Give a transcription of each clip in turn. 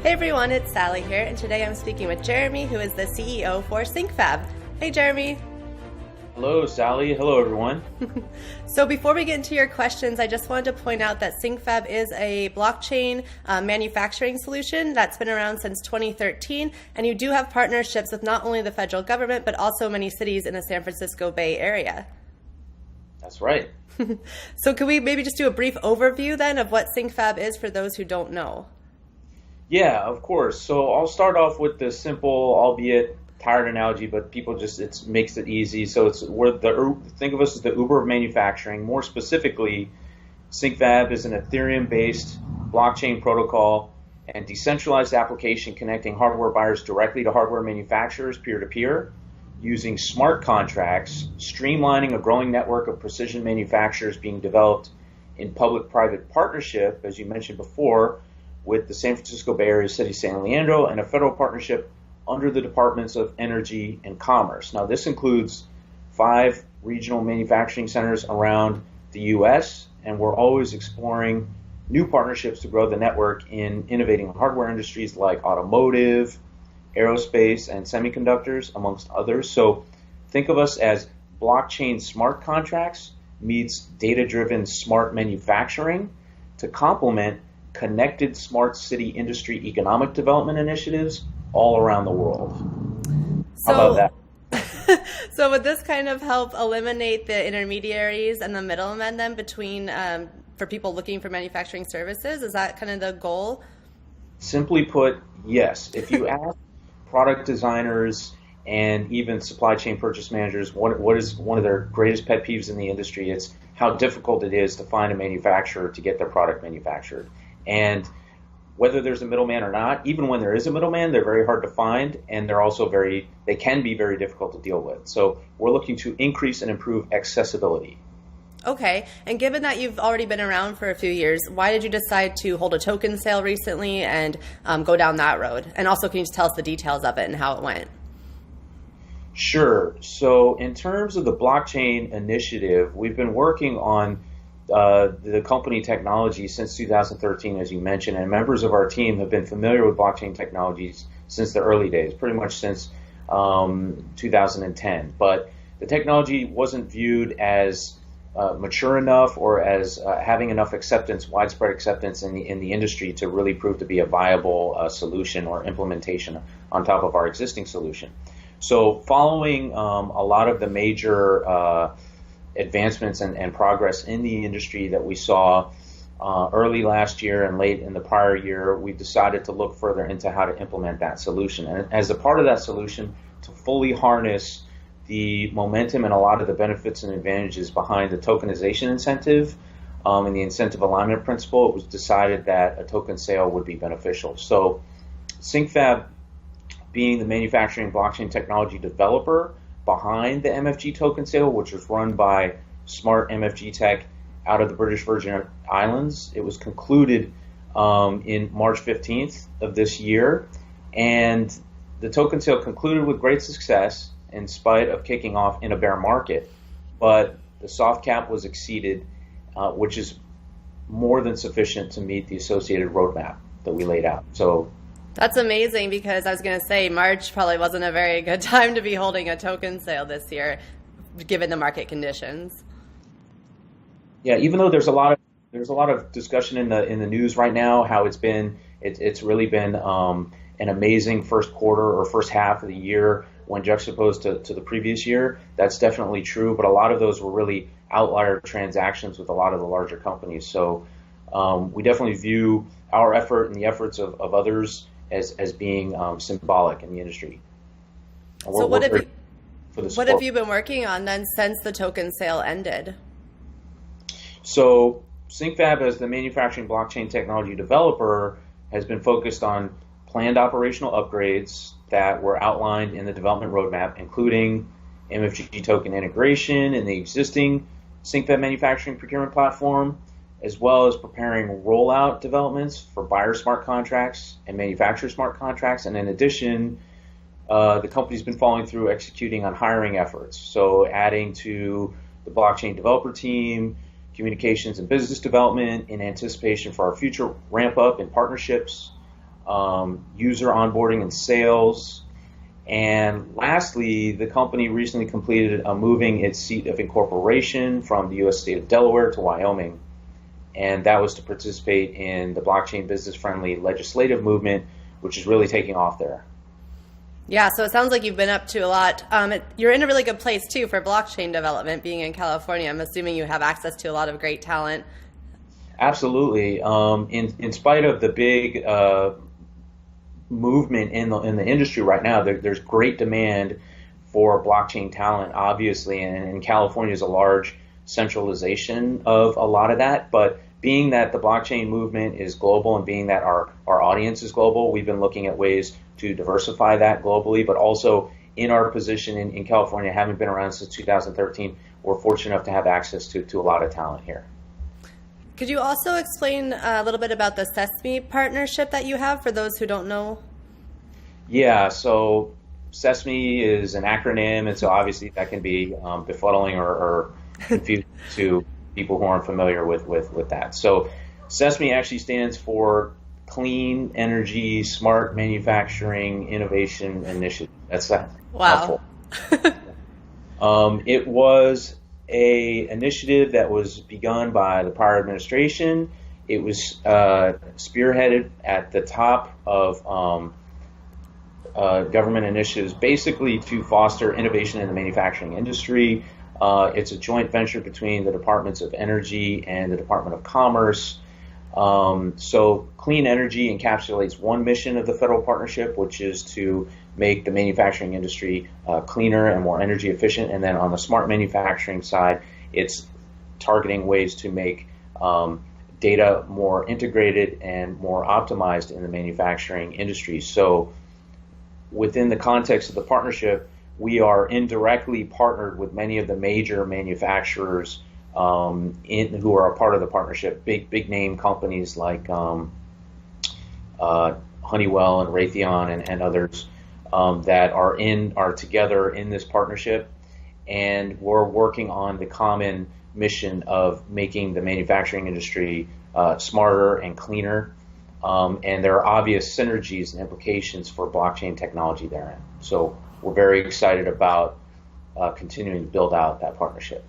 Hey everyone, it's Sally here, and today I'm speaking with Jeremy, who is the CEO for SyncFab. Hey Jeremy. Hello, Sally. Hello, everyone. So before we get into your questions, I just wanted to point out that SyncFab is a blockchain manufacturing solution that's been around since 2013, and you do have partnerships with not only the federal government, but also many cities in the San Francisco Bay Area. That's right. So can we maybe just do a brief overview then of what SyncFab is for those who don't know? Yeah, of course. So I'll start off with the simple, albeit tired analogy, but people just, it makes it easy. So think of us as the Uber of manufacturing. More specifically, SyncFab is an Ethereum-based blockchain protocol and decentralized application connecting hardware buyers directly to hardware manufacturers peer-to-peer using smart contracts, streamlining a growing network of precision manufacturers being developed in public-private partnership, as you mentioned before, with the San Francisco Bay Area City San Leandro and a federal partnership under the Departments of Energy and Commerce. Now, this includes 5 regional manufacturing centers around the U.S., and we're always exploring new partnerships to grow the network in innovating hardware industries like automotive, aerospace, and semiconductors, amongst others. So think of us as blockchain smart contracts meets data-driven smart manufacturing to complement connected smart city industry economic development initiatives all around the world. How about that? So would this kind of help eliminate the intermediaries and the middlemen then between, for people looking for manufacturing services? Is that kind of the goal? Simply put, yes. If you ask product designers and even supply chain purchase managers what is one of their greatest pet peeves in the industry, it's how difficult it is to find a manufacturer to get their product manufactured. And whether there's a middleman or not, even when there is a middleman, they're very hard to find, and they're also they can be very difficult to deal with. So we're looking to increase and improve accessibility. Okay, and given that you've already been around for a few years, why did you decide to hold a token sale recently and go down that road? And also, can you just tell us the details of it and how it went? Sure. So in terms of the blockchain initiative, we've been working on the company technology since 2013, as you mentioned, and members of our team have been familiar with blockchain technologies since the early days, pretty much since 2010. But the technology wasn't viewed as mature enough or as having enough acceptance, widespread acceptance in the industry to really prove to be a viable solution or implementation on top of our existing solution. So following a lot of the major advancements and progress in the industry that we saw early last year and late in the prior year, we decided to look further into how to implement that solution. And as a part of that solution, to fully harness the momentum and a lot of the benefits and advantages behind the tokenization incentive and the incentive alignment principle, it was decided that a token sale would be beneficial. So SyncFab, being the manufacturing blockchain technology developer behind the MFG token sale, which was run by Smart MFG Tech out of the British Virgin Islands. It was concluded in March 15th of this year, and the token sale concluded with great success in spite of kicking off in a bear market. But the soft cap was exceeded, which is more than sufficient to meet the associated roadmap that we laid out. So that's amazing, because I was going to say March probably wasn't a very good time to be holding a token sale this year, given the market conditions. Yeah, even though there's a lot of discussion in the news right now, how it's really been an amazing first quarter or first half of the year when juxtaposed to the previous year. That's definitely true, but a lot of those were really outlier transactions with a lot of the larger companies. So we definitely view our effort and the efforts of others as being symbolic in the industry. So what have you been working on then since the token sale ended? So SyncFab, as the manufacturing blockchain technology developer, has been focused on planned operational upgrades that were outlined in the development roadmap, including MFG Token integration in the existing SyncFab manufacturing procurement platform, as well as preparing rollout developments for buyer smart contracts and manufacturer smart contracts. And in addition, the company's been following through executing on hiring efforts. So adding to the blockchain developer team, communications and business development in anticipation for our future ramp up in partnerships, user onboarding and sales. And lastly, the company recently completed moving its seat of incorporation from the U.S. state of Delaware to Wyoming. And that was to participate in the blockchain business-friendly legislative movement, which is really taking off there. Yeah, so it sounds like you've been up to a lot. You're in a really good place, too, for blockchain development, being in California. I'm assuming you have access to a lot of great talent. Absolutely. In spite of the big movement in the industry right now, there's great demand for blockchain talent, obviously, and California is a large centralization of a lot of that. But being that the blockchain movement is global and being that our audience is global, we've been looking at ways to diversify that globally, but also in our position in California, having been around since 2013, we're fortunate enough to have access to a lot of talent here. Could you also explain a little bit about the Sesame partnership that you have for those who don't know? Yeah, so Sesame is an acronym, and so obviously that can be befuddling or confusing to people who aren't familiar with that. So Sesame actually stands for Clean Energy Smart Manufacturing Innovation Initiative. That's that. Wow. It was a initiative that was begun by the prior administration. It was spearheaded at the top of government initiatives, basically to foster innovation in the manufacturing industry. It's a joint venture between the Departments of Energy and the Department of Commerce. So clean energy encapsulates one mission of the federal partnership, which is to make the manufacturing industry cleaner and more energy efficient. And then on the smart manufacturing side, it's targeting ways to make data more integrated and more optimized in the manufacturing industry. So within the context of the partnership, we are indirectly partnered with many of the major manufacturers who are a part of the partnership, big name companies like Honeywell and Raytheon and others that are together in this partnership, and we're working on the common mission of making the manufacturing industry smarter and cleaner. And there are obvious synergies and implications for blockchain technology therein. So we're very excited about continuing to build out that partnership.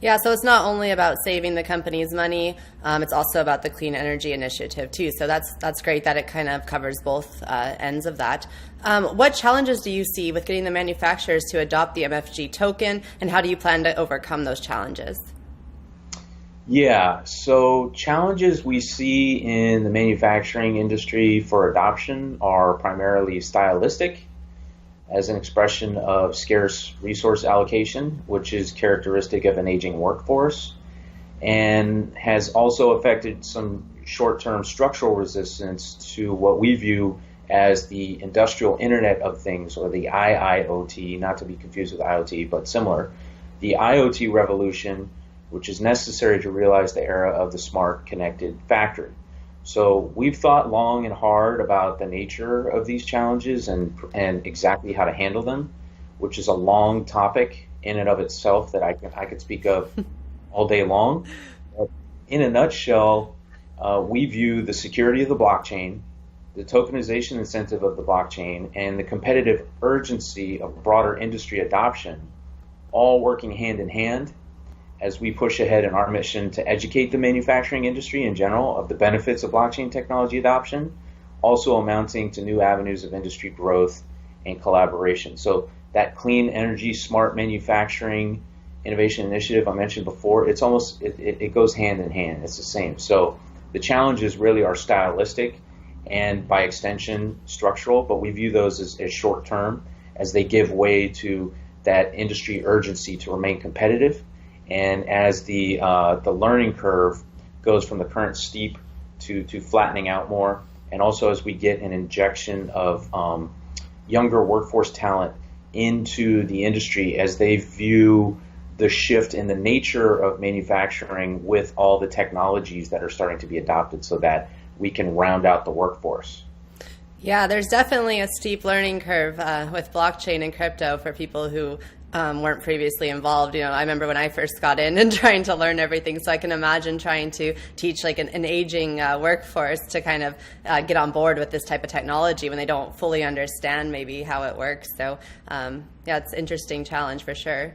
Yeah, so it's not only about saving the company's money, it's also about the clean energy initiative too. So that's great that it kind of covers both ends of that. What challenges do you see with getting the manufacturers to adopt the MFG token, and how do you plan to overcome those challenges? Yeah, so challenges we see in the manufacturing industry for adoption are primarily stylistic, as an expression of scarce resource allocation, which is characteristic of an aging workforce, and has also affected some short-term structural resistance to what we view as the industrial Internet of Things, or the IIoT, not to be confused with IoT, but similar. The IoT revolution, which is necessary to realize the era of the smart connected factory. So we've thought long and hard about the nature of these challenges and exactly how to handle them, which is a long topic in and of itself that I could speak of all day long. But in a nutshell, we view the security of the blockchain, the tokenization incentive of the blockchain, and the competitive urgency of broader industry adoption all working hand in hand as we push ahead in our mission to educate the manufacturing industry in general of the benefits of blockchain technology adoption, also amounting to new avenues of industry growth and collaboration. So that clean energy, smart manufacturing innovation initiative I mentioned before, it goes hand in hand. It's the same. So the challenges really are stylistic and by extension structural, but we view those as short term as they give way to that industry urgency to remain competitive. And as the learning curve goes from the current steep to flattening out more, and also as we get an injection of younger workforce talent into the industry as they view the shift in the nature of manufacturing with all the technologies that are starting to be adopted so that we can round out the workforce. Yeah, there's definitely a steep learning curve with blockchain and crypto for people who weren't previously involved. I remember when I first got in and trying to learn everything. So I can imagine trying to teach like an aging workforce to kind of get on board with this type of technology when they don't fully understand maybe how it works. So it's an interesting challenge for sure.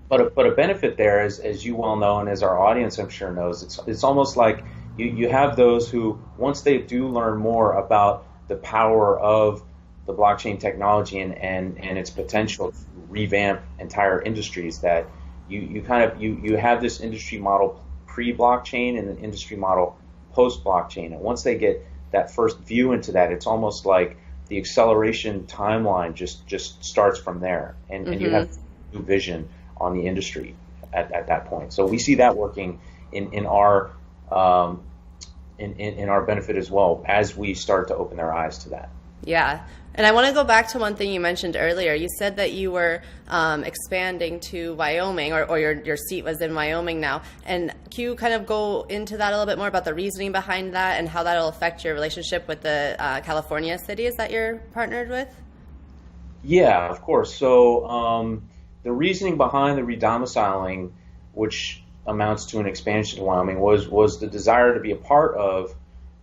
But a benefit there is, as you well know, and as our audience I'm sure knows, it's almost like you have those who, once they do learn more about the power of the blockchain technology and its potential to revamp entire industries, that you have this industry model pre-blockchain and an industry model post-blockchain. And once they get that first view into that, it's almost like the acceleration timeline just starts from there, and you have a new vision on the industry at that point. So we see that working in our benefit as well as we start to open their eyes to that. Yeah. And I want to go back to one thing you mentioned earlier. You said that you were expanding to Wyoming, or your seat was in Wyoming now. And can you kind of go into that a little bit more about the reasoning behind that and how that'll affect your relationship with the California cities that you're partnered with? Yeah, of course. So the reasoning behind the redomiciling, which amounts to an expansion to Wyoming, was the desire to be a part of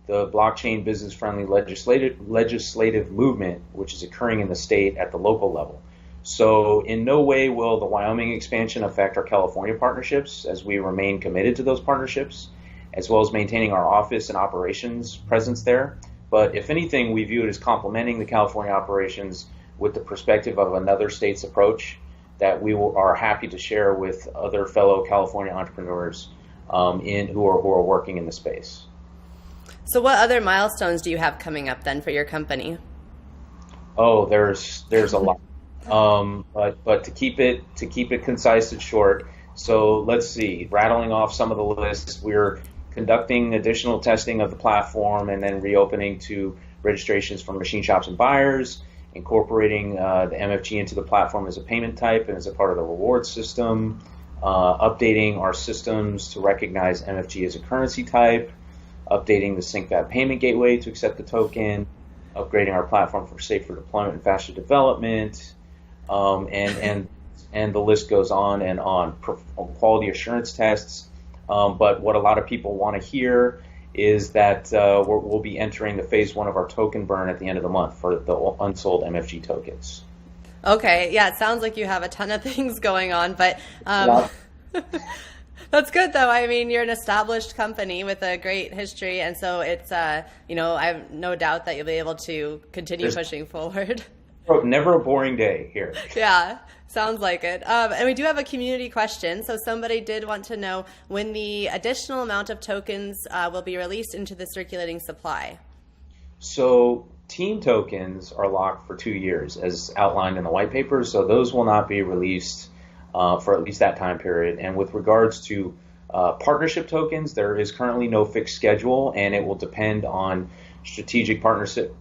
the blockchain business-friendly legislative movement, which is occurring in the state at the local level. So in no way will the Wyoming expansion affect our California partnerships, as we remain committed to those partnerships, as well as maintaining our office and operations presence there. But if anything, we view it as complementing the California operations with the perspective of another state's approach that we are happy to share with other fellow California entrepreneurs who are working in the space. So what other milestones do you have coming up then for your company? Oh, there's a lot. But to keep it concise and short, so let's see, rattling off some of the lists, we're conducting additional testing of the platform and then reopening to registrations for machine shops and buyers, incorporating the MFG into the platform as a payment type and as a part of the reward system, updating our systems to recognize MFG as a currency type, updating the SyncFab payment gateway to accept the token, upgrading our platform for safer deployment and faster development, and the list goes on and on. Quality assurance tests, but what a lot of people want to hear is that we'll be entering the phase 1 of our token burn at the end of the month for the unsold MFG tokens. Okay, yeah, it sounds like you have a ton of things going on, but that's good though. I mean, you're an established company with a great history, and so it's I have no doubt that you'll be able to continue pushing forward. Never a boring day here. Yeah, sounds like it. And we do have a community question. So somebody did want to know when the additional amount of tokens will be released into the circulating supply. So team tokens are locked for 2 years, as outlined in the white paper. So those will not be released for at least that time period. And with regards to partnership tokens, there is currently no fixed schedule, and it will depend on strategic partnership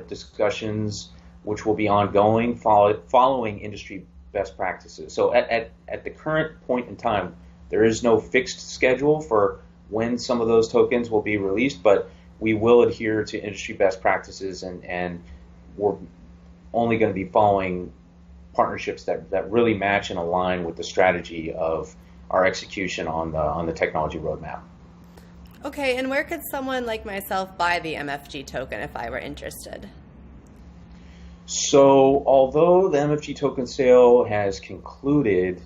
discussions, which will be ongoing following industry best practices. So at the current point in time, there is no fixed schedule for when some of those tokens will be released, but we will adhere to industry best practices, and we're only going to be following partnerships that really match and align with the strategy of our execution on the technology roadmap. Okay, and where could someone like myself buy the MFG token if I were interested? So although the MFG token sale has concluded,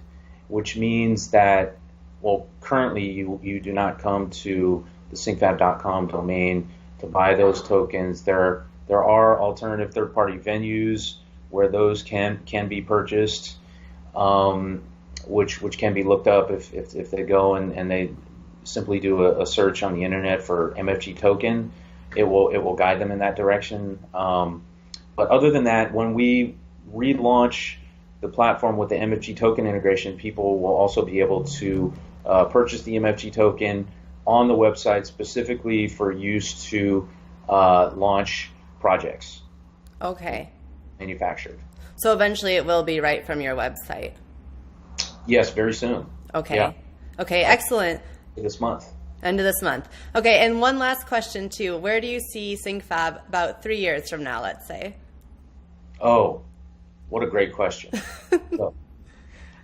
which means that, well, currently you do not come to the syncfab.com domain to buy those tokens. There are alternative third-party venues where those can be purchased, which can be looked up if they go and they simply do a search on the internet for MFG token. It will guide them in that direction. But other than that, when we relaunch the platform with the MFG token integration, people will also be able to purchase the MFG token on the website specifically for use to launch projects. Okay. Manufactured. So eventually it will be right from your website? Yes, very soon. Okay. Yeah. Okay, excellent. This month. End of this month. Okay, and one last question too. Where do you see SyncFab about 3 years from now, let's say? Oh, what a great question.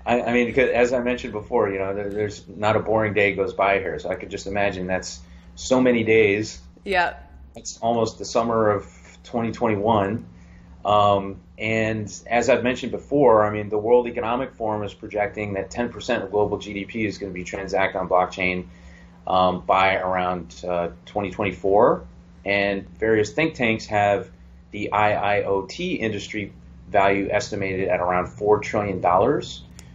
I mean, because as I mentioned before, there's not a boring day goes by here. So I could just imagine that's so many days. Yeah. It's almost the summer of 2021. And as I've mentioned before, I mean, the World Economic Forum is projecting that 10% of global GDP is going to be transacted on blockchain by around 2024. And various think tanks have the IIoT industry value estimated at around $4 trillion. Wow.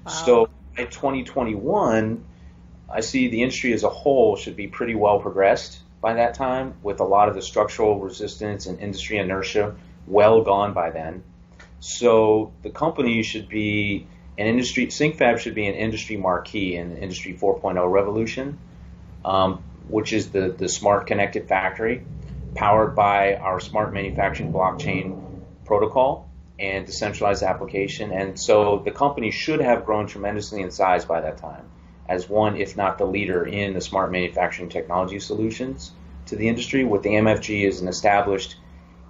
So by 2021, I see the industry as a whole should be pretty well progressed by that time, with a lot of the structural resistance and industry inertia well gone by then. So the company should be an industry, SyncFab should be an industry marquee in the Industry 4.0 revolution, which is the smart connected factory powered by our smart manufacturing blockchain protocol and decentralized application. And so the company should have grown tremendously in size by that time as one, if not the leader in the smart manufacturing technology solutions to the industry, with the MFG as an established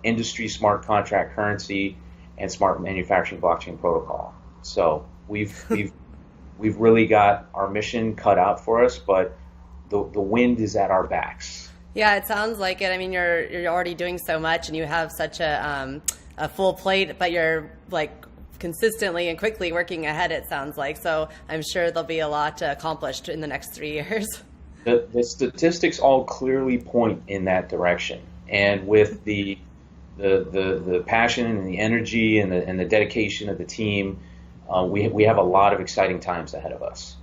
industry smart contract currency and smart manufacturing blockchain protocol. So we've really got our mission cut out for us, but the wind is at our backs. Yeah, it sounds like it. I mean, you're already doing so much, and you have such a full plate, but you're like consistently and quickly working ahead, it sounds like. So I'm sure there'll be a lot accomplished in the next 3 years. The statistics all clearly point in that direction, and with the passion and the energy and the dedication of the team, we have a lot of exciting times ahead of us,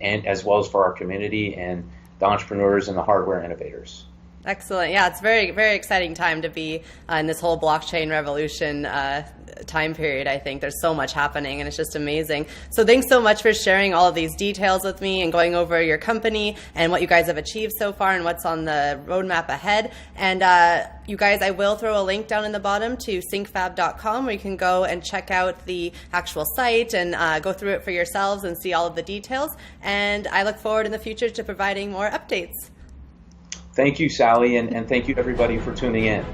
and as well as for our community and the entrepreneurs and the hardware innovators. Excellent. Yeah, it's very, very exciting time to be in this whole blockchain revolution time period. I think there's so much happening, and it's just amazing. So thanks so much for sharing all of these details with me and going over your company and what you guys have achieved so far and what's on the roadmap ahead. And you guys, I will throw a link down in the bottom to syncfab.com, where you can go and check out the actual site and go through it for yourselves and see all of the details. And I look forward in the future to providing more updates. Thank you, Sally, and thank you everybody for tuning in.